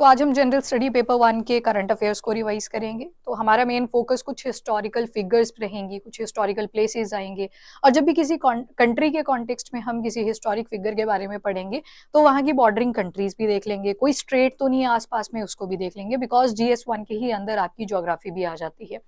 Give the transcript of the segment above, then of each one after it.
तो आज हम जनरल स्टडी पेपर 1 के करंट अफेयर्स को रिवाइज करेंगे। तो हमारा मेन फोकस कुछ हिस्टोरिकल फिगर्स रहेंगी, कुछ हिस्टोरिकल प्लेसेस आएंगे। और जब भी किसी कंट्री के कॉन्टेक्स्ट में हम किसी हिस्टोरिक फिगर के बारे में पढ़ेंगे तो वहाँ की बॉर्डरिंग कंट्रीज भी देख लेंगे, कोई स्ट्रेट तो नहीं है आसपास में, उसको भी देख लेंगे, बिकॉज GS1 के ही अंदर आपकी ज्योग्राफी भी आ जाती है।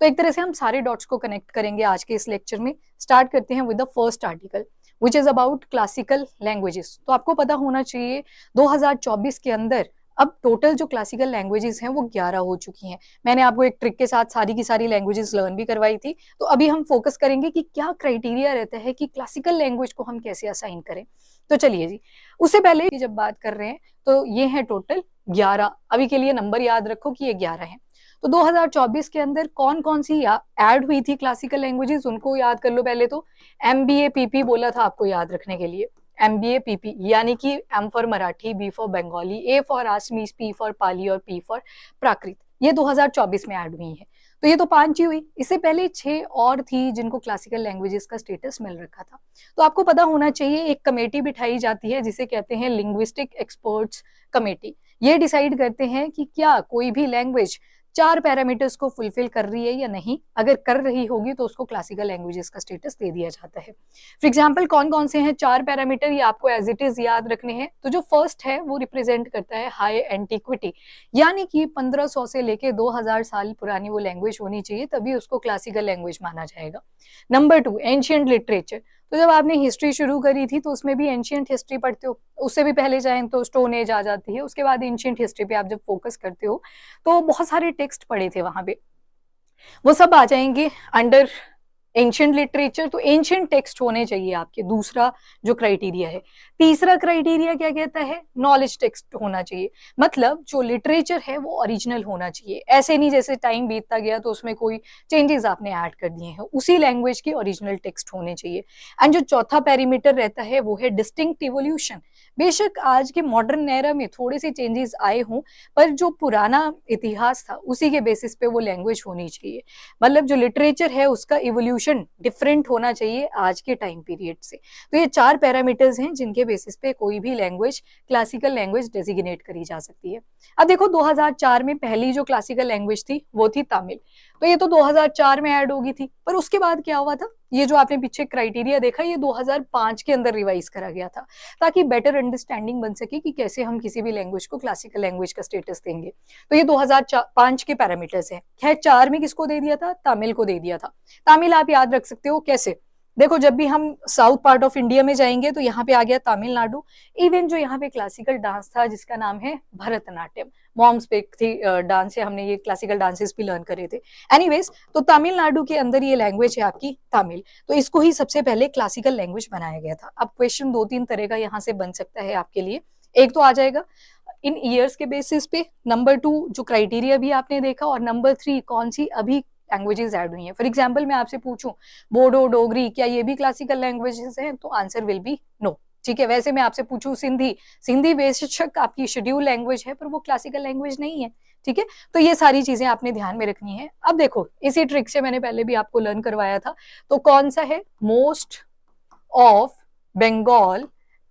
तो एक तरह से हम सारे डॉट्स को कनेक्ट करेंगे आज के इस लेक्चर में। स्टार्ट करते हैं with the first article which is about classical languages. तो आपको पता होना चाहिए 2024 के अंदर अब टोटल जो क्लासिकल लैंग्वेजेस हैं वो 11 हो चुकी हैं। मैंने आपको एक ट्रिक के साथ सारी की सारी लैंग्वेजेस लर्न भी करवाई थी। तो अभी हम फोकस करेंगे कि क्या क्राइटेरिया रहता है कि क्लासिकल लैंग्वेज को हम कैसे असाइन करें। तो चलिए जी, उससे पहले जब बात कर रहे हैं तो ये है टोटल 11। अभी के लिए नंबर याद रखो कि ये 11 है। तो 2024 के अंदर कौन कौन सी ऐड हुई थी क्लासिकल लैंग्वेजेस, उनको याद कर लो पहले तो। MBA PP बोला था आपको याद रखने के लिए। MBA PP यानी कि M for Marathi, B for Bengali, A for Assamese, P for Pali और P फॉर प्राकृत। ये 2024 में ऐड हुई है। तो ये तो 5 ही हुई। इससे पहले 6 और थी जिनको क्लासिकल लैंग्वेजेस का स्टेटस मिल रखा था। तो आपको पता होना चाहिए एक कमेटी बिठाई जाती है जिसे कहते हैं लिंग्विस्टिक एक्सपर्ट्स कमेटी। ये डिसाइड करते हैं कि क्या कोई भी लैंग्वेज 4 पैरामीटर्स को फुलफिल कर रही है या नहीं। अगर कर रही होगी तो उसको क्लासिकल लैंग्वेजेस का स्टेटस दे दिया जाता है। फॉर एग्जाम्पल कौन कौन से हैं 4 पैरामीटर, ये आपको एज इट इज याद रखने हैं। तो जो फर्स्ट है वो रिप्रेजेंट करता है हाई एंटिक्विटी, यानी कि 1500 से लेके 2000 साल पुरानी वो लैंग्वेज होनी चाहिए, तभी उसको क्लासिकल लैंग्वेज माना जाएगा। Number 2 ancient literature. तो जब आपने हिस्ट्री शुरू करी थी तो उसमें भी एंशियंट हिस्ट्री पढ़ते हो। उससे भी पहले जाएं तो स्टोन एज आ जाती है। उसके बाद एंशियंट हिस्ट्री पे आप जब फोकस करते हो तो बहुत सारे टेक्स्ट पढ़े थे वहां पे, वो सब आ जाएंगे अंडर एंशियंट लिटरेचर। तो एंशियंट टेक्स्ट होने चाहिए आपके, दूसरा जो क्राइटेरिया है। तीसरा क्राइटेरिया क्या कहता है, नॉलेज टेक्स्ट होना चाहिए। मतलब जो लिटरेचर है वो ओरिजिनल होना चाहिए, ऐसे नहीं जैसे टाइम बीतता गया तो उसमें कोई चेंजेस आपने ऐड कर दिए हैं, उसी लैंग्वेज की ओरिजिनल टेक्स्ट होने चाहिए। एंड जो चौथा पैरामीटर रहता है वो है डिस्टिंक्ट इवोल्यूशन। बेशक आज के मॉडर्न एरा में थोड़े से चेंजेस आए हों, पर जो पुराना इतिहास था उसी के बेसिस पे वो लैंग्वेज होनी चाहिए। मतलब जो लिटरेचर है उसका इवोल्यूशन डिफरेंट होना चाहिए आज के टाइम पीरियड से। तो ये 4 पैरामीटर्स हैं जिनके बेसिस पे कोई भी लैंग्वेज क्लासिकल लैंग्वेज डेजिग्नेट करी जा सकती है। अब देखो 2004 में पहली जो क्लासिकल लैंग्वेज थी वो थी तमिल। तो ये तो 2004 में ऐड होगी थी, पर उसके बाद क्या हुआ था, ये जो आपने पीछे क्राइटेरिया देखा ये 2005 के अंदर रिवाइज करा गया था, ताकि बेटर अंडरस्टैंडिंग बन सके कि कैसे हम किसी भी लैंग्वेज को क्लासिकल लैंग्वेज का स्टेटस देंगे। तो ये 2005 के पैरामीटर्स हैं। खैर 4 में किसको दे दिया था, तमिल को दे दिया था। तमिल आप याद रख सकते हो कैसे, देखो जब भी हम साउथ पार्ट ऑफ इंडिया में जाएंगे तो यहाँ पे आ गया तमिलनाडु। इवन जो यहाँ पे क्लासिकल डांस था जिसका नाम है भरतनाट्यम, मॉम्स पे थी डांस है, हमने ये क्लासिकल डांसेस भी लर्न करे थे। एनीवेज, तो तमिलनाडु के अंदर ये लैंग्वेज है आपकी तमिल। तो इसको ही सबसे पहले क्लासिकल लैंग्वेज बनाया गया था। अब क्वेश्चन 2-3 तरह का यहाँ से बन सकता है आपके लिए। एक तो आ जाएगा इन ईयर्स के बेसिस पे, नंबर 2 जो क्राइटेरिया भी आपने देखा, और नंबर 3 कौन सी अभी लैंग्वेजेस ऐड हुई हैं। फॉर एग्जाम्पल मैं आपसे पूछूं बोडो, डोगरी, क्या ये भी क्लासिकल लैंग्वेजेस हैं, तो आंसर विल बी नो। ठीक है, वैसे मैं आपसे पूछूं सिंधी, सिंधी बेशक आपकी शेड्यूल लैंग्वेज है पर वो क्लासिकल लैंग्वेज नहीं है। ठीक है, तो ये सारी चीजें आपने ध्यान में रखनी है। अब देखो इसी ट्रिक से मैंने पहले भी आपको लर्न करवाया था। तो कौन सा है, most of Bengal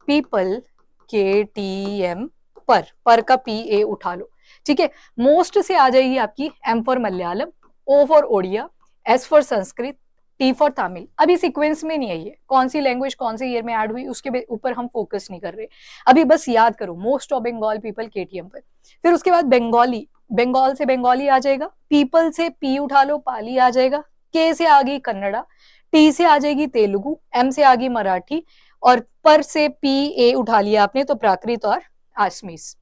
people KTM, पर का PA उठा लो। ठीक है, मोस्ट से आ जाएगी आपकी M for Malayalam, O for Odia, S for Sanskrit, T for Tamil. अभी सीक्वेंस में नहीं है ये कौन सी लैंग्वेज कौन से ईयर में ऐड हुई उसके ऊपर हम फोकस नहीं कर रहे। अभी बस याद करो most of Bengal people KTM पर। फिर उसके बाद बंगाली, बंगाल से बंगाली आ जाएगा, पीपल से P उठा लो, पाली आ जाएगा, K से आ गई कन्नड़ा, T से आ जाएगी तेलुगु, M से आ गई मराठी, और पर से PA उठा लिया आपने तो प्राकृत और आसमीज।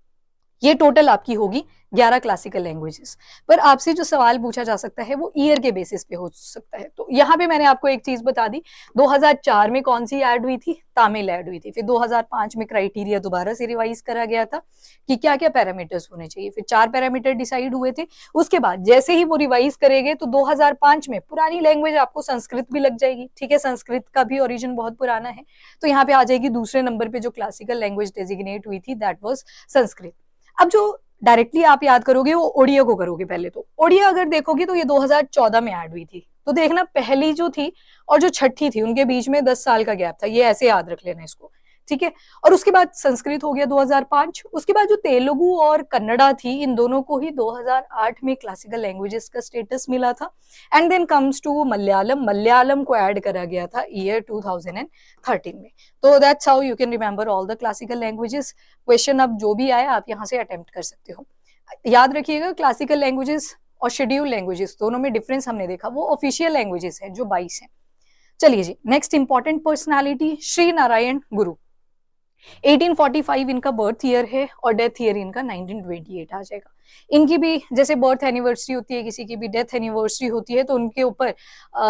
ये टोटल आपकी होगी 11 क्लासिकल लैंग्वेजेस। पर आपसे जो सवाल पूछा जा सकता है वो ईयर के बेसिस पे हो सकता है। तो यहाँ पे मैंने आपको एक चीज बता दी, 2004 में कौन सी ऐड हुई थी, तमिल ऐड हुई थी। फिर 2005 में क्राइटेरिया दोबारा से रिवाइज करा गया था कि क्या क्या पैरामीटर्स होने चाहिए। फिर 4 पैरामीटर डिसाइड हुए थे। उसके बाद जैसे ही वो रिवाइज करेंगे तो 2005 में पुरानी लैंग्वेज आपको संस्कृत भी लग जाएगी। ठीक है, संस्कृत का भी ओरिजिन बहुत पुराना है। तो यहाँ पे आ जाएगी दूसरे नंबर पे जो क्लासिकल लैंग्वेज डेजिग्नेट हुई थी, दैट वाज संस्कृत। अब जो डायरेक्टली आप याद करोगे वो ओडिया को करोगे। पहले तो ओडिया अगर देखोगे तो ये 2014 में ऐड हुई थी। तो देखना पहली जो थी और जो छठी थी उनके बीच में 10 साल का गैप था, ये ऐसे याद रख लेना इसको। ठीक है। और उसके बाद संस्कृत हो गया 2005। उसके बाद जो तेलुगु और कन्नड़ा थी, इन दोनों को ही 2008 में क्लासिकल लैंग्वेजेस का स्टेटस मिला था। And then comes to Malayalam, Malayalam को ऐड करा गया था ईयर 2013 में। तो that's how you can remember all the classical languages. Question अब जो भी आया आप यहाँ से अटेम्प्ट कर सकते हो। याद रखिएगा, क्लासिकल लैंग्वेजेस और शेड्यूल लैंग्वेजेस दोनों में डिफरेंस हमने देखा, वो ऑफिशियल लैंग्वेजेस हैं जो 22 हैं। चलिए जी, next important personality Shri Narayana Guru. 1845 इनका बर्थ ईयर है और डेथ ईयर इनका 1928 आ जाएगा। इनकी भी जैसे बर्थ एनिवर्सरी होती है, किसी की भी डेथ एनिवर्सरी होती है, तो उनके ऊपर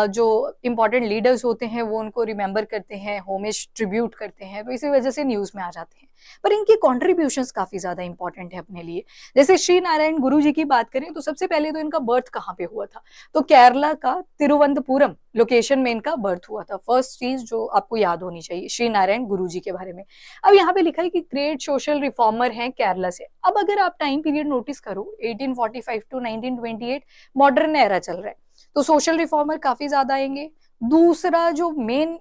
जो इंपॉर्टेंट लीडर्स होते हैं वो उनको रिमेंबर करते हैं, होमेज ट्रिब्यूट करते हैं, तो इसी वजह से न्यूज में आ जाते हैं। पर इनकी कॉन्ट्रीब्यूशंस काफी ज्यादा इंपॉर्टेंट है अपने लिए। जैसे श्री नारायण गुरु जी की बात करें तो सबसे पहले तो इनका बर्थ कहाँ पे हुआ था, तो केरला का तिरुवनंतपुरम लोकेशन में इनका बर्थ हुआ था। फर्स्ट चीज जो आपको याद होनी चाहिए श्री नारायण गुरु जी के बारे में। अब यहाँ पे लिखा है कि ग्रेट सोशल रिफॉर्मर हैं केरला से। अब अगर आप टाइम पीरियड नोटिस करो 1845 टू 1928, मॉडर्न एरा चल रहा है, तो सोशल रिफॉर्मर काफी ज्यादा आएंगे। दूसरा जो मेन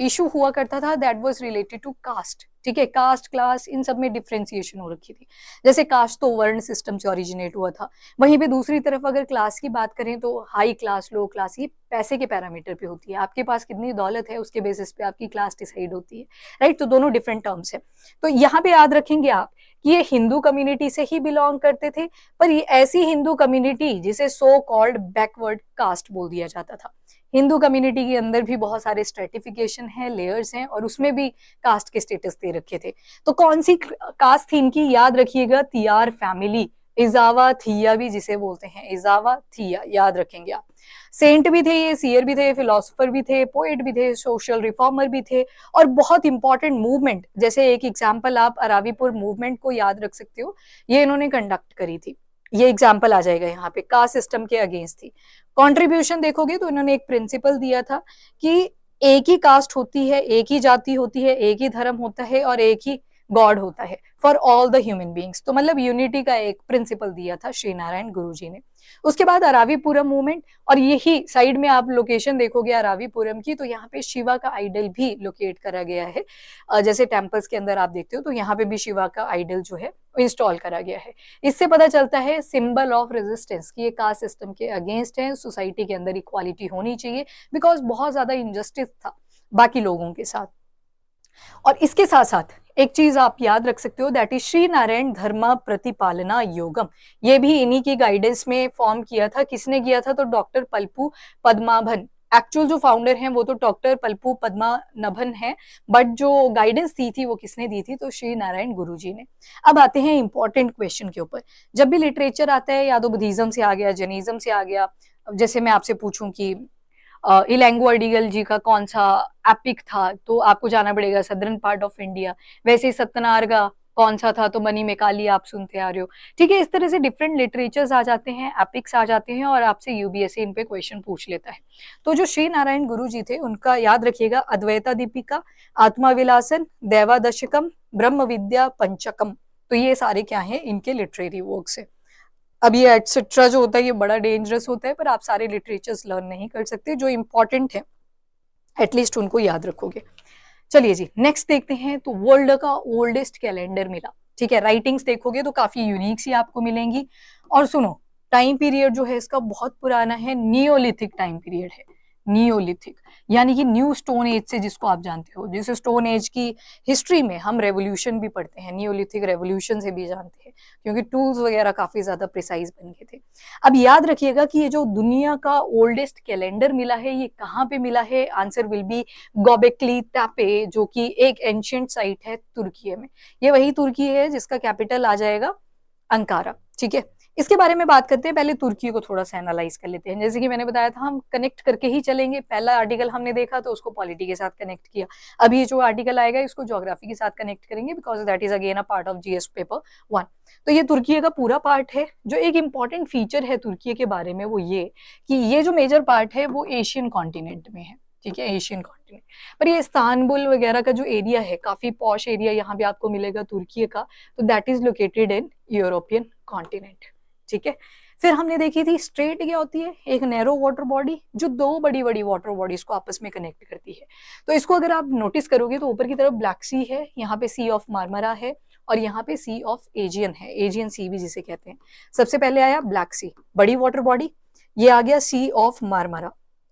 इशू हुआ करता था that was related to caste, ठीक है। कास्ट क्लास इन सब में डिफ्रेंसिएशन हो रखी थी। जैसे कास्ट तो वर्ण सिस्टम से ओरिजिनेट हुआ था, वहीं पे दूसरी तरफ अगर क्लास की बात करें तो हाई क्लास लो क्लास, ये पैसे के पैरामीटर पे होती है। आपके पास कितनी दौलत है उसके बेसिस पे आपकी क्लास डिसाइड होती है, राइट। तो दोनों डिफरेंट टर्म्स है। तो यहाँ पे याद रखेंगे आप कि ये हिंदू कम्युनिटी से ही बिलोंग करते थे, पर ये ऐसी हिंदू कम्युनिटी जिसे सो कॉल्ड बैकवर्ड कास्ट बोल दिया जाता था। हिंदू कम्युनिटी के अंदर भी बहुत सारे स्ट्रेटिफिकेशन है, लेयर्स हैं, और उसमें भी कास्ट के स्टेटस दे रखे थे। तो कौन सी कास्ट थी इनकी, याद रखिएगा, तियार फैमिली, इजावा थिया भी जिसे बोलते हैं, इजावा थिया, याद रखेंगे आप। सेंट भी थे ये, सीयर भी थे, फिलोसोफर भी थे, पोएट भी थे, सोशल रिफॉर्मर भी थे, और बहुत इंपॉर्टेंट मूवमेंट, जैसे एक एग्जाम्पल आप अरावीपुर मूवमेंट को याद रख सकते हो, ये इन्होंने कंडक्ट करी थी। ये एग्जाम्पल आ जाएगा यहाँ पे, कास्ट सिस्टम के अगेंस्ट थी। कंट्रीब्यूशन देखोगे तो इन्होंने एक प्रिंसिपल दिया था कि एक ही कास्ट होती है, एक ही जाति होती है, एक ही धर्म होता है और एक ही गॉड होता है for all the human beings. तो मतलब यूनिटी का एक प्रिंसिपल दिया था श्री नारायण गुरु जी ने। उसके बाद अरावीपुरम मूवमेंट, और यही साइड में आप लोकेशन देखोगे अरावीपुरम की, तो यहाँ पे शिवा का आइडल भी लोकेट करा गया है। जैसे टेम्पल्स के अंदर आप देखते हो तो यहाँ पे भी शिवा का आइडल जो है इंस्टॉल करा गया है। इससे पता चलता है सिंबल ऑफ रेजिस्टेंस कि ये कास्ट सिस्टम के अगेंस्ट है, सोसाइटी के अंदर इक्वालिटी होनी चाहिए, बिकॉज बहुत ज्यादा इनजस्टिस था बाकी लोगों के साथ। और इसके साथ साथ एक चीज आप याद रख सकते हो, दैट इज श्री नारायण धर्म प्रतिपालना योगम। ये भी इन्हीं की गाइडेंस में फॉर्म किया था। किसने किया था, तो डॉक्टर पल्पू पद्माभन। एक्चुअल जो फाउंडर हैं वो तो डॉक्टर पल्पू पद्मानभन है, बट जो गाइडेंस दी थी वो किसने दी थी, तो श्री नारायण गुरु जी ने। अब आते हैं इंपॉर्टेंट क्वेश्चन के ऊपर। जब भी लिटरेचर आता है, या तो बुद्धिज्म से आ गया, जैनिज्म से आ गया, जैसे मैं आपसे पूछूं कि इलैंगो अडिगल जी का कौन सा एपिक था, तो आपको जाना पड़ेगा सदर्न पार्ट ऑफ इंडिया। वैसे ही सत्यनारायण कौन सा था, तो मनी मेकाली आप सुनते आ रहे हो, ठीक है। इस तरह से डिफरेंट लिटरेचर्स आ जाते हैं, एपिक्स आ जाते हैं, और आपसे यूबीएससी इन पे क्वेश्चन पूछ लेता है। तो जो श्री नारायण गुरु जी थे उनका याद रखिएगा, अद्वैता दीपिका, आत्माविलासन, दैवादशकम, ब्रह्म विद्या पंचकम। तो ये सारे क्या हैं, इनके लिटरेरी वर्क्स है। अब ये एटसेट्रा जो होता है ये बड़ा डेंजरस होता है, पर आप सारे लिटरेचर्स लर्न नहीं कर सकते, जो इंपॉर्टेंट है एटलीस्ट उनको याद रखोगे। चलिए जी, नेक्स्ट देखते हैं। तो वर्ल्ड का ओल्डेस्ट कैलेंडर मिला, ठीक है। राइटिंग्स देखोगे तो काफी यूनिक सी आपको मिलेंगी। और सुनो, टाइम पीरियड जो है इसका बहुत पुराना है, नियोलिथिक टाइम पीरियड है। नियोलिथिक यानी कि न्यू स्टोन एज से जिसको आप जानते हो, जिस स्टोन एज की हिस्ट्री में हम रेवोल्यूशन भी पढ़ते हैं, नियोलिथिक रेवोल्यूशन से भी जानते हैं, क्योंकि टूल्स वगैरह काफी ज्यादा प्रिसाइज बन गए थे। अब याद रखिएगा कि ये जो दुनिया का ओल्डेस्ट कैलेंडर मिला है ये कहाँ पे मिला है, आंसर विल बी गोबेक्ली तेपे, जो कि एक एंशियंट साइट है तुर्की में। ये वही तुर्की है जिसका कैपिटल आ जाएगा अंकारा, ठीक है। इसके बारे में बात करते हैं, पहले तुर्की को थोड़ा सा एनालाइज कर लेते हैं। जैसे कि मैंने बताया था हम कनेक्ट करके ही चलेंगे, पहला आर्टिकल हमने देखा तो उसको पॉलिटी के साथ कनेक्ट किया, अब ये जो आर्टिकल आएगा इसको ज्योग्राफी के साथ कनेक्ट करेंगे, because that is again a part of GS paper 1। तो ये तुर्की का पूरा पार्ट है। जो एक इंपॉर्टेंट फीचर है तुर्की के बारे में वो ये कि ये जो मेजर पार्ट है वो एशियन कॉन्टिनेंट में है, ठीक है, एशियन कॉन्टिनेंट। पर ये इस्तांबुल वगैरह का जो एरिया है, काफी पॉश एरिया यहाँ पे आपको मिलेगा तुर्की का, तो that is located in European continent, ठीक है। फिर हमने देखी थी स्ट्रेट क्या होती है, एक नैरो वाटर बॉडी जो दो बड़ी बड़ी वाटर बॉडीज को आपस में कनेक्ट करती है। तो इसको अगर आप नोटिस करोगे तो ऊपर की तरफ ब्लैक सी है, यहाँ पे सी ऑफ मार्मरा है, और यहाँ पे सी ऑफ एजियन है, एजियन सी भी जिसे कहते हैं। सबसे पहले आया ब्लैक सी, बड़ी वाटर बॉडी, ये आ गया सी ऑफ मार्मरा,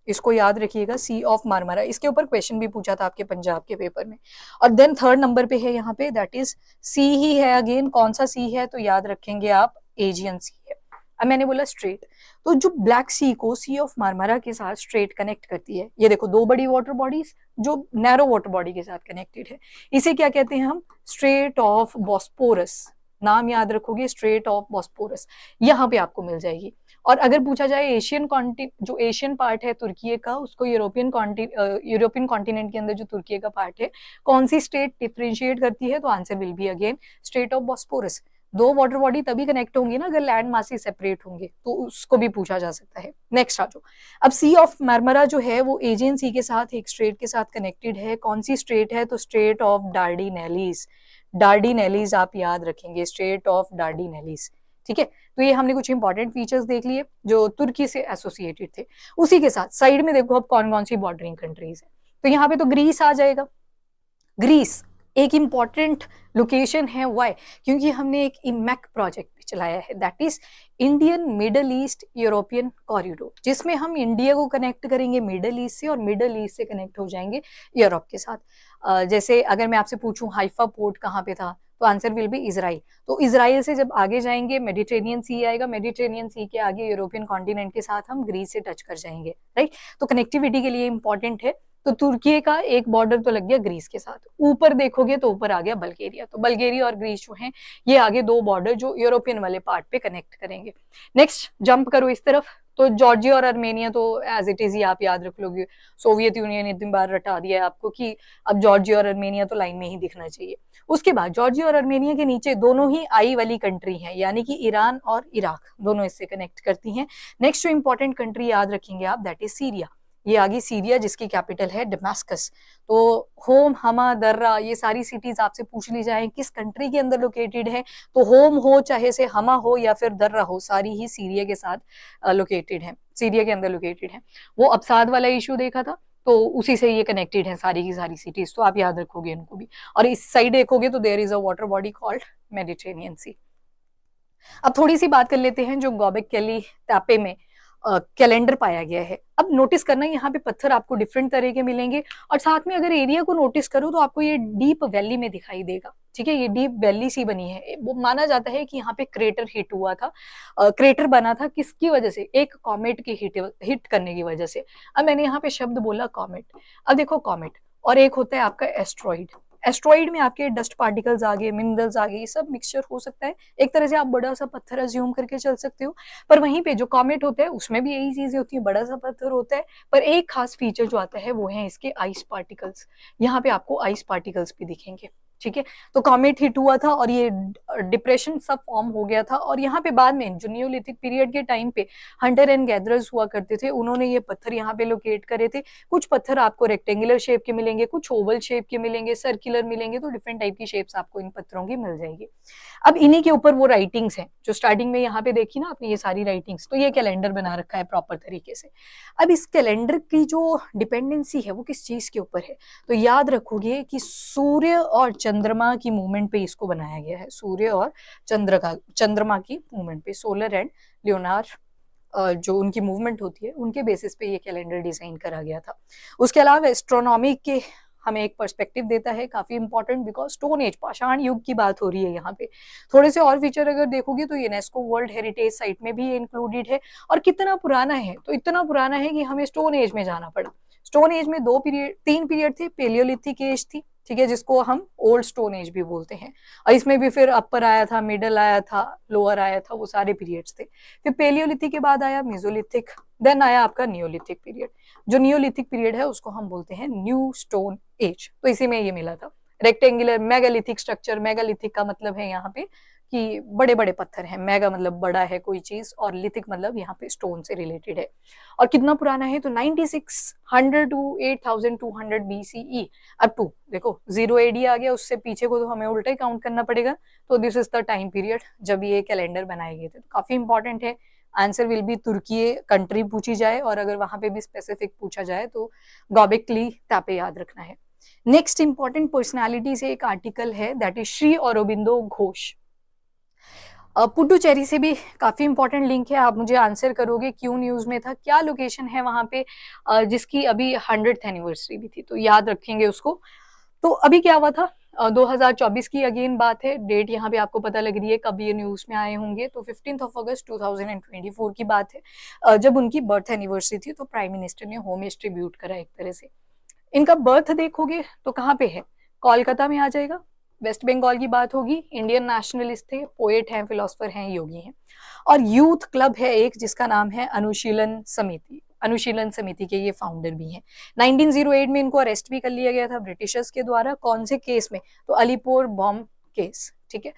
इसको याद रखिएगा, सी ऑफ मार्मरा। इसके ऊपर क्वेश्चन भी पूछा था आपके पंजाब के पेपर में। और देन थर्ड नंबर पे है यहाँ पे, दैट इज सी ही है अगेन, कौन सा सी है, तो याद रखेंगे आप एजियन सी है। अब मैंने बोला स्ट्रेट, तो जो ब्लैक सी को सी ऑफ मार्मरा के साथ स्ट्रेट कनेक्ट करती है, ये देखो दो बड़ी वाटर बॉडीज जो नैरो वाटर बॉडी के साथ कनेक्टेड है, इसे क्या कहते हैं हम, स्ट्रेट ऑफ बॉस्पोरस। नाम याद रखोगे, स्ट्रेट ऑफ बॉस्पोरस, यहाँ पे आपको मिल जाएगी। और अगर पूछा जाए एशियन जो एशियन पार्ट है तुर्की का, उसको यूरोपियन कॉन्टिनेंट के अंदर जो तुर्की का पार्ट है, कौन सी स्टेट डिफरेंशिएट करती है, तो answer will be again state of Bosporus. दो वाटर बॉडी तभी कनेक्ट होंगी ना अगर लैंड मास से सेपरेट होंगे, तो उसको भी पूछा जा सकता है। नेक्स्ट आ जाओ, अब सी ऑफ मार्मरा जो है वो एजियन सी के साथ एक स्ट्रेट के साथ कनेक्टेड है, कौन सी स्ट्रेट है, तो स्ट्रेट ऑफ डार्डिनेलिस। डार्डिनेलिस आप याद रखेंगे, स्ट्रेट ऑफ डार्डिनेलिस, ठीक है। तो ये हमने कुछ इंपॉर्टेंट फीचर्स देख लिए जो तुर्की से एसोसिएटेड थे। उसी के साथ साइड में देखो अब कौन कौन सी बॉर्डरिंग कंट्रीज है, तो यहाँ पे तो ग्रीस आ जाएगा। ग्रीस एक इंपॉर्टेंट लोकेशन है, वाई, क्योंकि हमने एक इमैक प्रोजेक्ट भी चलाया है, that is Indian middle east European corridor, जिसमें हम इंडिया को कनेक्ट करेंगे मिडल ईस्ट से और मिडल ईस्ट से कनेक्ट हो जाएंगे यूरोप के साथ। जैसे अगर मैं आपसे पूछूं हाइफा पोर्ट कहाँ पे था, तो आंसर विल बी इजराइल। तो इजराइल से जब आगे जाएंगे मेडिटेरियन सी आएगा, मेडिटेरियन सी के आगे यूरोपियन कॉन्टिनेंट के साथ हम ग्रीस से टच कर जाएंगे, राइट। तो कनेक्टिविटी के लिए इंपॉर्टेंट है। तो तुर्की का एक बॉर्डर तो लग गया ग्रीस के साथ, ऊपर देखोगे तो ऊपर आ गया बल्गेरिया, तो बल्गेरिया और ग्रीस जो हैं ये आगे दो बॉर्डर जो यूरोपियन वाले पार्ट पे कनेक्ट करेंगे। नेक्स्ट जंप करो इस तरफ, तो जॉर्जिया और आर्मेनिया तो एज इट इज ही आप याद रख लोगे, सोवियत यूनियन इतनी बार रटा दिया है आपको कि अब जॉर्जिया और आर्मेनिया तो लाइन में ही दिखना चाहिए। उसके बाद जॉर्जिया और आर्मेनिया के नीचे दोनों ही आई वाली कंट्री हैं, यानी कि ईरान और इराक दोनों इससे कनेक्ट करती हैं। नेक्स्ट जो इंपॉर्टेंट कंट्री याद रखेंगे आप, दैट इज सीरिया। ये आ गई सीरिया जिसकी कैपिटल है डमास्कस। तो होम, हमा, दर्रा, ये सारी सिटीज आपसे पूछ ली जाए किस कंट्री के अंदर लोकेटेड है, तो होम हो चाहे से हमा हो या फिर दर्रा हो, सारी ही सीरिया के साथ लोकेटेड है, सीरिया के अंदर लोकेटेड है। वो अबसाद वाला इशू देखा था, तो उसी से ये कनेक्टेड है सारी की सारी सिटीज, तो आप याद रखोगे इनको भी। और इस साइड देखोगे तो there is a water body called Mediterranean sea. अब थोड़ी सी बात कर लेते हैं जो गॉबेकली टापे में कैलेंडर पाया गया है। अब नोटिस करना यहाँ पे पत्थर आपको डिफरेंट तरह के मिलेंगे, और साथ में अगर एरिया को नोटिस करो तो आपको ये डीप वैली में दिखाई देगा, ठीक है। ये डीप वैली सी बनी है, वो माना जाता है कि यहाँ पे क्रेटर हिट हुआ था। क्रेटर बना था किसकी वजह से, एक कॉमेट के हिट करने की वजह से। अब मैंने यहाँ पे शब्द बोला कॉमेट, अब देखो कॉमेट और एक होता है आपका एस्ट्रॉइड। एस्ट्रॉइड में आपके डस्ट पार्टिकल्स आ गए, मिनरल्स आ गए, ये सब मिक्सचर हो सकता है। एक तरह से आप बड़ा सा पत्थर अज्यूम करके चल सकते हो, पर वहीं पे जो कॉमेट होता है उसमें भी यही चीजें होती है, बड़ा सा पत्थर होता है, पर एक खास फीचर जो आता है वो है इसके आइस पार्टिकल्स। यहाँ पे आपको आइस पार्टिकल्स भी दिखेंगे, ठीक है। तो कॉमेट हिट हुआ था और ये डिप्रेशन सब फॉर्म हो गया था, और यहाँ पे बाद में जो नियोलिथिक पीरियड के टाइम पे हंटर एंड गैदरर्स हुआ करते थे, उन्होंने ये पत्थर यहाँ पे लोकेट करे थे। कुछ पत्थर आपको रेक्टेंगुलर शेप के मिलेंगे, कुछ ओवल शेप के मिलेंगे, सर्कुलर मिलेंगे, तो डिफरेंट टाइप की शेप्स आपको इन पत्थरों की मिल जाएगी। अब इन्हीं के ऊपर वो राइटिंग्स हैं जो स्टार्टिंग में यहाँ पे देखी ना आपने, ये सारी राइटिंग्स, तो ये कैलेंडर बना रखा है प्रॉपर तरीके से। अब इस कैलेंडर की जो डिपेंडेंसी है वो किस चीज के ऊपर है, तो याद रखोगे कि सूर्य और चंद्रमा की मूवमेंट पे इसको बनाया गया है। सूर्य और चंद्रमा की मूवमेंट पे, सोलर एंड ल्यूनार जो उनकी मूवमेंट होती है उनके बेसिस पे ये कैलेंडर डिजाइन करा गया था। उसके अलावा एस्ट्रोनॉमी के हमें एक पर्सपेक्टिव देता है, काफी इंपॉर्टेंट, बिकॉज स्टोन एज, पाषाण युग की बात हो रही है यहाँ पे। थोड़े से और फीचर अगर देखोगे तो यूनेस्को वर्ल्ड हेरिटेज साइट में भी ये इंक्लूडेड है। और कितना पुराना है, तो इतना पुराना है कि हमें स्टोन एज में जाना पड़ा। स्टोन एज में तीन पीरियड थे, पेलियोलिथिक एज थी, ठीक है, जिसको हम ओल्ड स्टोन एज भी बोलते हैं, और इसमें भी फिर अपर आया था, मिडल आया था, लोअर आया था, वो सारे पीरियड्स थे। फिर पेलियोलिथिक के बाद आया मेसोलिथिक, देन आया आपका नियोलिथिक पीरियड। जो नियोलिथिक पीरियड है उसको हम बोलते हैं न्यू स्टोन एज, तो इसी में ये मिला था। रेक्टेंगुलर मेगालिथिक स्ट्रक्चर, मेगालिथिक का मतलब है यहाँ पे कि बड़े बड़े पत्थर हैं, मेगा मतलब बड़ा है कोई चीज, और लिथिक मतलब यहाँ पे स्टोन से रिलेटेड है। और कितना पुराना है, तो 9600 टू 8200 BCE अप टू, देखो 0 AD आ गया, उससे पीछे को तो हमें उल्टा ही काउंट करना पड़ेगा। तो this is the time period जब ये कैलेंडर बनाए गए थे, तो काफी इंपॉर्टेंट है, answer will be Turkey country पूछी जाए, और अगर वहां पे भी स्पेसिफिक पूछा जाए तो गॉबेक्ली तापे याद रखना है। नेक्स्ट इंपॉर्टेंट पर्सनालिटी से एक आर्टिकल है, दैट इज श्री अरबिंदो घोष। पुडुचेरी से भी काफी इंपॉर्टेंट लिंक है, आप मुझे आंसर करोगे क्यों न्यूज में था, क्या लोकेशन है वहां पे, जिसकी अभी 100th एनिवर्सरी भी थी, तो याद रखेंगे उसको। तो अभी क्या हुआ था, 2024 की अगेन बात है, डेट यहाँ पे आपको पता लग रही है कब ये न्यूज में आए होंगे, तो 15 अगस्त 2024 की बात है, जब उनकी बर्थ एनिवर्सरी थी, तो प्राइम मिनिस्टर ने होमेज ट्रिब्यूट करा एक तरह से। इनका बर्थ देखोगे तो कहाँ पे है, कोलकाता में आ जाएगा। वेस्ट बंगाल की बात होगी, इंडियन नेशनलिस्ट थे, पोएट हैं, फिलोसफर हैं, योगी हैं, और यूथ क्लब है एक जिसका नाम है अनुशीलन समिति, अनुशीलन समिति के ये फाउंडर भी हैं। 1908 में इनको अरेस्ट भी कर लिया गया था ब्रिटिशर्स के द्वारा, कौन से केस में, तो अलीपुर बॉम्ब केस, ठीक है।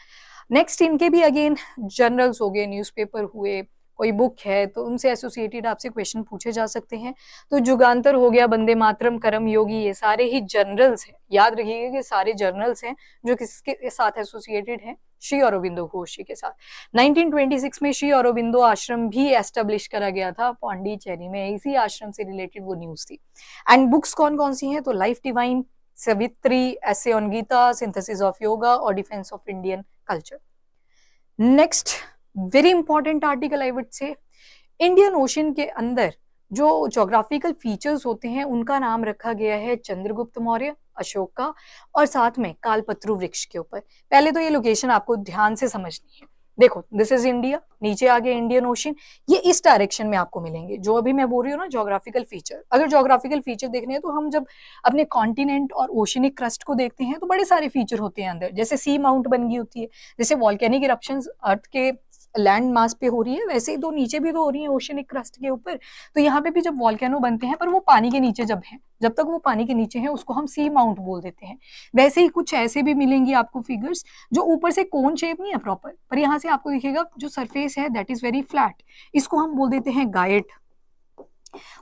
नेक्स्ट इनके भी अगेन जर्नल्स हो गए, न्यूज़पेपर हुए, कोई बुक है, तो उनसे एसोसिएटेड आपसे क्वेश्चन पूछे जा सकते हैं। तो जुगांतर हो गया, वंदे मातरम, करम योगी, ये सारे ही जर्नल्स हैं, याद रखिएगा कि सारे जर्नल्स हैं जो किसके साथ एसोसिएटेड हैं, श्री अरबिंदो घोष जी के साथ। 1926 में श्री अरबिंदो आश्रम भी एस्टेब्लिश करा गया था पौंडीचेरी में, इसी आश्रम से रिलेटेड वो न्यूज थी। एंड बुक्स कौन कौन सी हैं, तो life divine, Savitri, essay on Gita, synthesis of yoga और defence of Indian culture. Next very important article I would say, Indian Ocean के अंदर जो ज्योग्राफिकल फीचर्स होते हैं उनका नाम रखा गया है चंद्रगुप्त मौर्य, अशोक का, और साथ में कालपत्रु वृक्ष के ऊपर। पहले तो ये लोकेशन आपको ध्यान से समझनी है, देखो दिस इज इंडिया, नीचे आगे इंडियन ओशन, ये इस डायरेक्शन में आपको मिलेंगे, जो अभी मैं बोल रही हूँ ना ज्योग्राफिकल फीचर। अगर ज्योग्राफिकल फीचर देखने हैं तो हम जब अपने कॉन्टिनेंट और ओशनिक क्रस्ट को देखते हैं तो बड़े सारे फीचर होते हैं अंदर, जैसे सी माउंट बन गई होती है, जैसे वॉल्केनिक इरप्शंस अर्थ के लैंड मास पे हो रही है, वैसे ही तो नीचे भी तो हो रही है ओशनिक क्रस्ट के ऊपर। तो यहाँ पे भी जब वॉल्केनो बनते हैं, पर वो पानी के नीचे जब है, जब तक वो पानी के नीचे है उसको हम सी माउंट बोल देते हैं। वैसे ही कुछ ऐसे भी मिलेंगी आपको फिगर्स जो ऊपर से कोन शेप नहीं है प्रॉपर, पर यहाँ से आपको दिखेगा जो सरफेस है दैट इज वेरी फ्लैट, इसको हम बोल देते हैं गायट।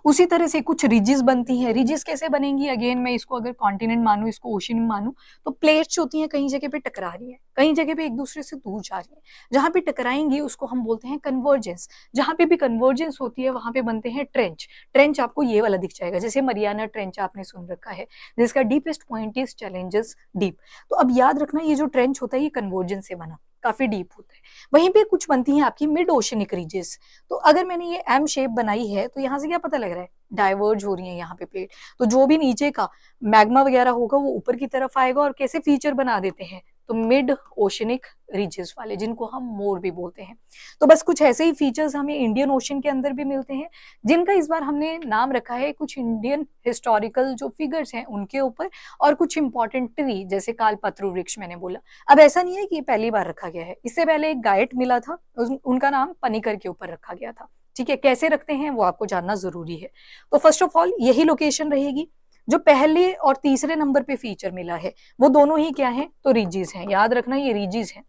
उसी तरह से कुछ रिजेस बनती हैं, रिजेस कैसे बनेंगी, अगेन मैं इसको अगर कॉन्टिनेंट मानूं, इसको ओशन मानूं, तो प्लेट्स होती हैं कहीं जगह पे टकरा रही है, कहीं जगह पे एक दूसरे से दूर जा रही है, जहां पे टकराएंगी उसको हम बोलते हैं कन्वर्जेंस। जहां पे भी कन्वर्जेंस होती है वहां पे बनते हैं ट्रेंच। ट्रेंच आपको ये वाला दिख जाएगा, जैसे मरियाना ट्रेंच आपने सुन रखा है, जिसका deepest point is challenges deep. तो अब याद रखना ये जो ट्रेंच होता है ये कन्वर्जेंस से बना, काफी डीप होता है। वहीं पे कुछ बनती हैं आपकी मिड ओशनिक रीजेस। तो अगर मैंने ये एम शेप बनाई है तो यहाँ से क्या पता लग रहा है, डाइवर्ज हो रही है यहाँ पे प्लेट, तो जो भी नीचे का मैग्मा वगैरह होगा वो ऊपर की तरफ आएगा, और कैसे फीचर बना देते हैं, तो मिड ओशनिक रीजेस वाले, जिनको हम मोर भी बोलते हैं। तो बस कुछ ऐसे ही फीचर्स हमें इंडियन ओशन के अंदर भी मिलते हैं, जिनका इस बार हमने नाम रखा है कुछ इंडियन हिस्टोरिकल जो फिगर्स हैं उनके ऊपर, और कुछ इंपॉर्टेंट ट्री जैसे कालपत्रु वृक्ष मैंने बोला। अब ऐसा नहीं है कि ये पहली बार रखा गया है, इससे पहले एक गाइड मिला था, उनका नाम पनिकर के ऊपर रखा गया था, ठीक है। कैसे रखते हैं वो आपको जानना जरूरी है। तो फर्स्ट ऑफ ऑल यही लोकेशन रहेगी। जो पहले और तीसरे नंबर पे फीचर मिला है वो दोनों ही क्या है, तो रीजीज हैं, याद रखना ये रीजीज हैं।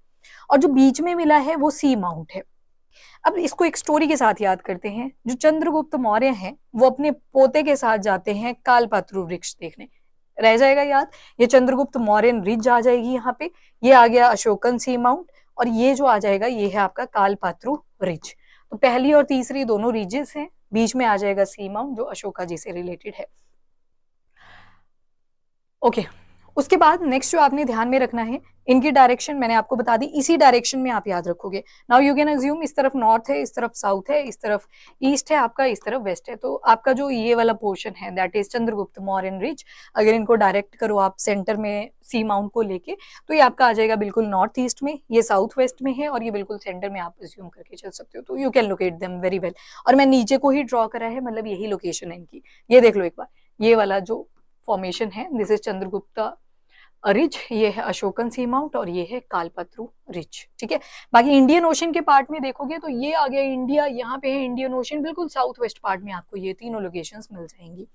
और जो बीच में मिला है वो सी माउंट है। अब इसको एक स्टोरी के साथ याद करते हैं। जो चंद्रगुप्त मौर्य हैं वो अपने पोते के साथ जाते हैं कालपत्रु वृक्ष देखने, रह जाएगा याद, ये चंद्रगुप्त मौर्य रिज आ जाएगी यहाँ पे, ये आ गया अशोकन सी माउंट, और ये जो आ जाएगा ये है आपका कालपत्रु रिज। तो पहली और तीसरी दोनों रीजेस हैं, बीच में आ जाएगा सी माउंट जो अशोका जी से रिलेटेड है। ओके उसके बाद नेक्स्ट जो आपने ध्यान में रखना है, इनकी डायरेक्शन मैंने आपको बता दी, इसी डायरेक्शन में आप याद रखोगे। नाउ यू कैन अज्यूम इस तरफ नॉर्थ है, इस तरफ साउथ है, इस तरफ ईस्ट है आपका, इस तरफ वेस्ट है। तो आपका जो ये वाला पोर्शन है that is Chandragupta Mauryan ridge, अगर इनको डायरेक्ट करो आप सेंटर में सी माउंट को लेके, तो ये आपका आ जाएगा बिल्कुल नॉर्थ ईस्ट में, ये साउथ वेस्ट में है, और ये बिल्कुल सेंटर में आप अज्यूम करके चल सकते हो। तो you can locate them very well. और मैं नीचे को ही ड्रॉ करा है, मतलब यही लोकेशन है इनकी, ये देख लो एक बार, ये वाला जो फॉर्मेशन है दिस इज चंद्रगुप्ता रिज, ये है अशोकन सी माउंट, और ये है कालपत्रु रिज, ठीक है। बाकी इंडियन ओशन के पार्ट में देखोगे तो ये आ गया इंडिया, यहाँ पे है इंडियन ओशन, बिल्कुल साउथ वेस्ट पार्ट में आपको ये तीनों लोकेशंस मिल जाएंगी।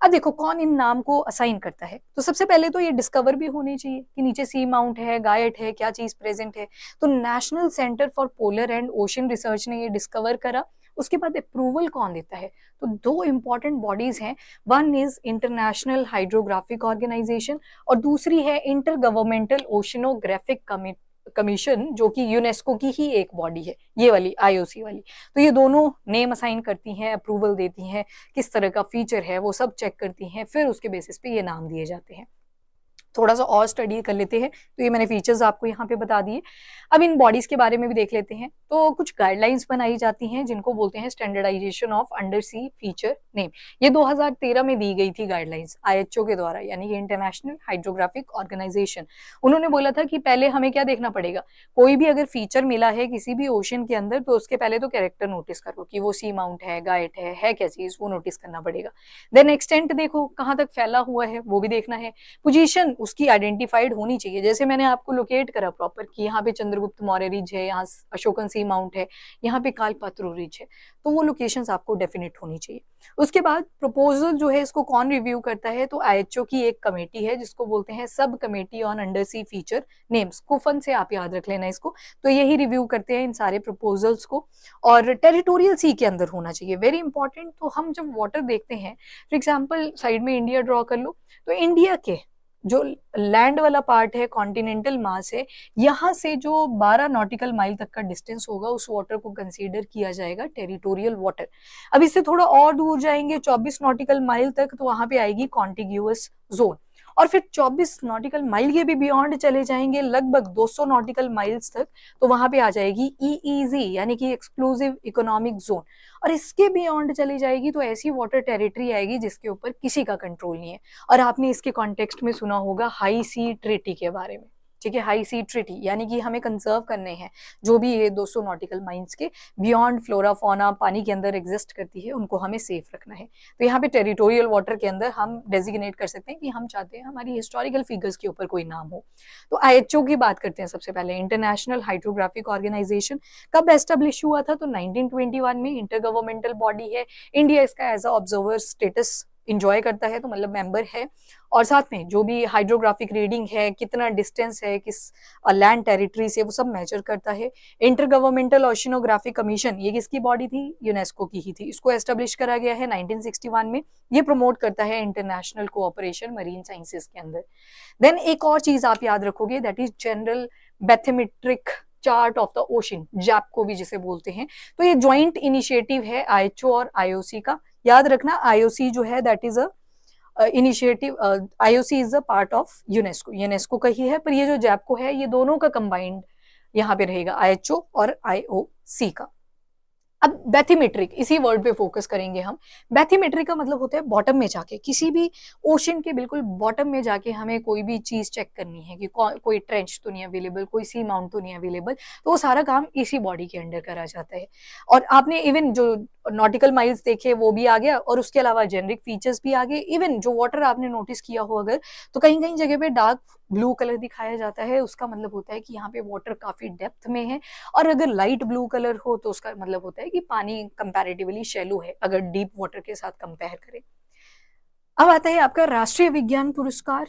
अब देखो कौन इन नाम को असाइन करता है, तो सबसे पहले तो ये डिस्कवर भी होनी चाहिए कि नीचे सी माउंट है, गायट है, क्या चीज प्रेजेंट है। तो national centre for polar and ocean research ने ये डिस्कवर करा। उसके बाद अप्रूवल कौन देता है, तो दो इंपॉर्टेंट बॉडीज हैं, one is international hydrographic organisation और दूसरी है इंटर गवर्नमेंटल ओशनोग्राफिक कमीशन जो कि यूनेस्को की ही एक बॉडी है, ये वाली आईओसी वाली। तो ये दोनों नेम असाइन करती हैं, अप्रूवल देती हैं, किस तरह का फीचर है वो सब चेक करती हैं, फिर उसके बेसिस पे ये नाम दिए जाते हैं। थोड़ा सा और स्टडी कर लेते हैं, तो ये मैंने फीचर्स आपको यहाँ पे बता दिए। अब इन बॉडीज के बारे में भी देख लेते हैं। तो कुछ गाइडलाइंस बनाई जाती हैं जिनको बोलते हैं standardisation of under C feature name. ये 2013 में दी गई थी गाइडलाइंस आईएचओ के द्वारा, यानी कि इंटरनेशनल हाइड्रोग्राफिक ऑर्गेनाइजेशन। उन्होंने बोला था कि पहले हमें क्या देखना पड़ेगा, कोई भी अगर फीचर मिला है किसी भी ओशन के अंदर, तो उसके पहले तो कैरेक्टर नोटिस करो कि वो सी माउंट है, गाइट है क्या चीज, वो नोटिस करना पड़ेगा। देन एक्सटेंट देखो कहाँ तक फैला हुआ है, वो भी देखना है। पोजीशन उसकी आइडेंटिफाइड होनी चाहिए, जैसे मैंने आपको लोकेट करा प्रॉपर कि यहाँ पे चंद्रगुप्त मौर्य रिज है, यहाँ अशोकन सी माउंट है, यहाँ पे कालपात्रो रिज है, तो वो लोकेशंस आपको डेफिनेट होनी चाहिए। उसके बाद प्रपोजल जो है इसको कौन रिव्यू करता है, तो आईएचओ की एक कमेटी है जिसको बोलते हैं subcommittee on under C feature names, कुफन से आप याद रख लेना इसको। तो यही रिव्यू करते हैं इन सारे प्रपोजल्स को, और टेरिटोरियल सी के अंदर होना चाहिए, वेरी इंपॉर्टेंट। तो हम जब वाटर देखते हैं, फॉर एग्जाम्पल साइड में इंडिया ड्रॉ कर लो, तो इंडिया के जो लैंड वाला पार्ट है, कॉन्टिनेंटल मास है, यहाँ से जो 12 नॉटिकल माइल तक का डिस्टेंस होगा उस वाटर को कंसीडर किया जाएगा टेरिटोरियल वाटर। अब इससे थोड़ा और दूर जाएंगे 24 नॉटिकल माइल तक, तो वहां पे आएगी कॉन्टिग्यूअस जोन। और फिर 24 नॉटिकल माइल के भी बियॉन्ड चले जाएंगे लगभग 200 नॉटिकल माइल्स तक, तो वहां पे आ जाएगी ईईजी यानी कि एक्सक्लूसिव इकोनॉमिक जोन। और इसके बियॉन्ड चली जाएगी तो ऐसी वाटर टेरिटरी आएगी जिसके ऊपर किसी का कंट्रोल नहीं है। और आपने इसके कॉन्टेक्स्ट में सुना होगा हाई सी ट्रीटी के बारे में, ठीक है, हाई सी ट्रीटी यानी कि हमें कंजर्व करने हैं जो भी ये 200 नॉटिकल माइल्स के बियॉन्ड फ्लोरा फौना पानी के अंदर एग्जिस्ट करती है, उनको हमें सेफ रखना है। तो यहाँ पे टेरिटोरियल वाटर के अंदर हम डेजिग्नेट कर सकते हैं कि हम चाहते हैं हमारी हिस्टोरिकल फिगर्स के ऊपर कोई नाम हो। तो आईएचओ की बात करते हैं सबसे पहले। इंटरनेशनल हाइड्रोग्राफिक ऑर्गेनाइजेशन कब एस्टेब्लिश हुआ था, तो 1921 में इंटर गवर्नमेंटल बॉडी है। इंडिया इसका as a observer status enjoy करता है, तो मतलब मेंबर है। और साथ में जो भी हाइड्रोग्राफिक रीडिंग है, कितना डिस्टेंस है किस लैंड टेरिटरी से, वो सब मेजर करता है। इंटर गवर्नमेंटल ओशिनोग्राफिक कमीशन, ये किसकी बॉडी थी, यूनेस्को की ही थी। इसको एस्टेब्लिश करा गया है 1961 में। ये प्रमोट करता है इंटरनेशनल कोऑपरेशन मरीन साइंसेस के अंदर। देन एक और चीज आप याद रखोगे, that is general bathymetric chart of the ocean, जैप को भी जिसे बोलते हैं। तो ये ज्वाइंट इनिशिएटिव है आईएचओ और आईओसी का। याद रखना आईओसी जो है that is a initiative, IOC is a part of UNESCO, UNESCO का ही है, पर ये जो जैपको है ये दोनों का कंबाइंड यहाँ पे रहेगा, आईएचओ और आईओसी का। अब बैथीमेट्रिक, इसी वर्ड पे फोकस करेंगे हम। बैथीमेट्रिक का मतलब होता है बॉटम में जाके, किसी भी ओशन के बिल्कुल बॉटम में जाके हमें कोई भी चीज चेक करनी है कि कोई ट्रेंच तो नहीं अवेलेबल, कोई सी माउंट तो नहीं अवेलेबल, तो वो सारा काम इसी बॉडी के अंडर करा जाता है। और आपने इवन जो नॉटिकल माइल्स देखे वो भी आ गया, और उसके अलावा जेनरिक फीचर्स भी आ गए। इवन जो वाटर आपने नोटिस किया हो अगर, तो कहीं कहीं जगह पे डार्क ब्लू कलर दिखाया जाता है, उसका मतलब होता है कि यहाँ पे वाटर काफी डेप्थ में है। और अगर लाइट ब्लू कलर हो तो उसका मतलब होता है कि पानी कंपैरेटिवली शैलो है, अगर डीप वाटर के साथ कंपेयर करें। अब आता है आपका राष्ट्रीय विज्ञान पुरस्कार।